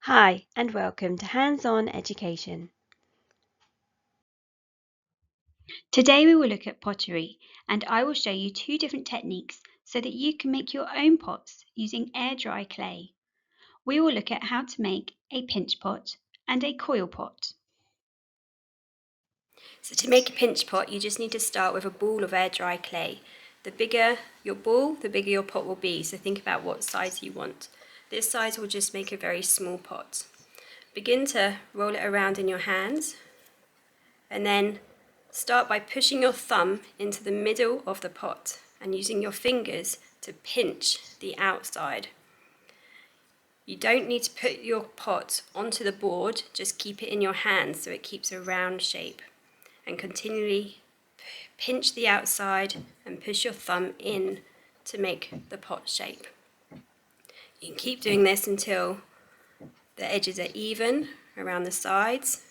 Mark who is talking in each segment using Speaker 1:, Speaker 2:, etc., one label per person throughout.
Speaker 1: Hi, and welcome to Hands-On Education. Today we will look at pottery, and I will show you two different techniques so that you can make your own pots using air-dry clay. We will look at how to make a pinch pot and a coil pot. So to make a pinch pot, you just need to start with a ball of air-dry clay. The bigger your ball, the bigger your pot will be, so think about what size you want. This size will just make a very small pot. Begin to roll it around in your hands, and then start by pushing your thumb into the middle of the pot and using your fingers to pinch the outside. You don't need to put your pot onto the board, just keep it in your hands so it keeps a round shape. And continually pinch the outside and push your thumb in to make the pot shape. You can keep doing this until the edges are even around the sides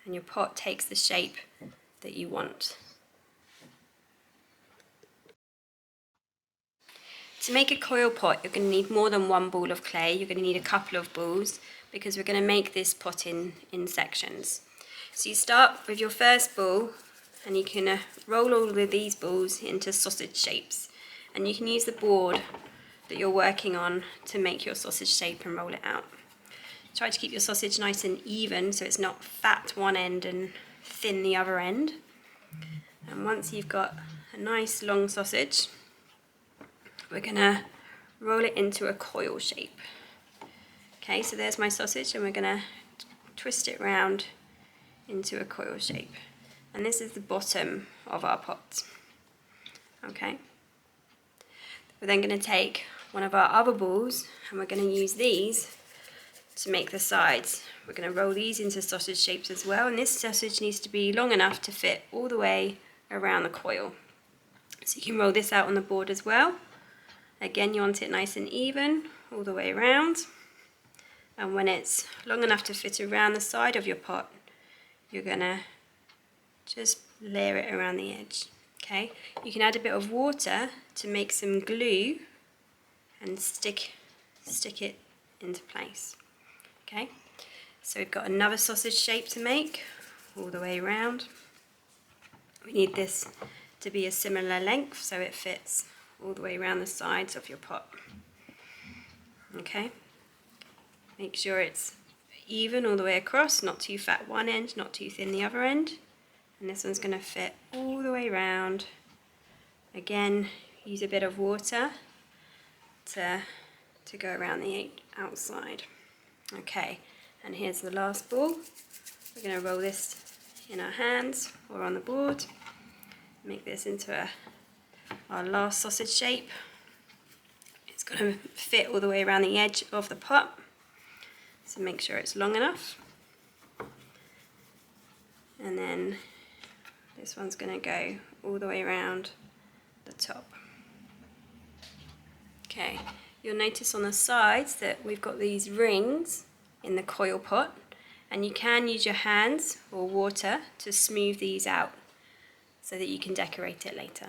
Speaker 1: and your pot takes the shape that you want. To make a coil pot, you're going to need more than one ball of clay. You're going to need a couple of balls because we're going to make this pot in sections. So you start with your first ball and you can roll all of these balls into sausage shapes. And you can use the board that you're working on to make your sausage shape and roll it out. Try to keep your sausage nice and even so it's not fat one end and thin the other end. And once you've got a nice long sausage, we're going to roll it into a coil shape. Okay, so there's my sausage and we're going to twist it round into a coil shape. And this is the bottom of our pot. Okay. We're then going to take one of our other balls and we're going to use these to make the sides. We're going to roll these into sausage shapes as well, and this sausage needs to be long enough to fit all the way around the coil. So you can roll this out on the board as well. Again, you want it nice and even all the way around, and when it's long enough to fit around the side of your pot, you're going to just layer it around the edge. Okay, you can add a bit of water to make some glue and stick it into place. Okay, so we've got another sausage shape to make all the way around. We need this to be a similar length so it fits all the way around the sides of your pot. Okay, make sure it's even all the way across, not too fat one end, not too thin the other end. And this one's going to fit all the way around. Again, use a bit of water to go around the outside. Okay, and here's the last ball. We're going to roll this in our hands or on the board. Make this into our last sausage shape. It's going to fit all the way around the edge of the pot, so make sure it's long enough. And then this one's going to go all the way around the top. Okay, you'll notice on the sides that we've got these rings in the coil pot, and you can use your hands or water to smooth these out so that you can decorate it later.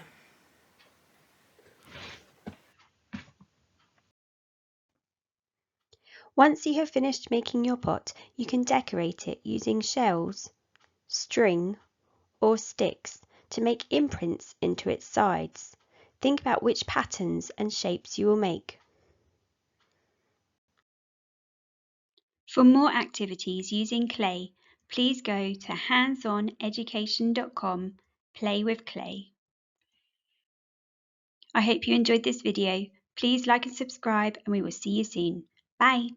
Speaker 1: Once you have finished making your pot, you can decorate it using shells, string, or sticks to make imprints into its sides. Think about which patterns and shapes you will make. For more activities using clay, please go to handsoneducation.com, play with clay. I hope you enjoyed this video. Please like and subscribe, and we will see you soon. Bye.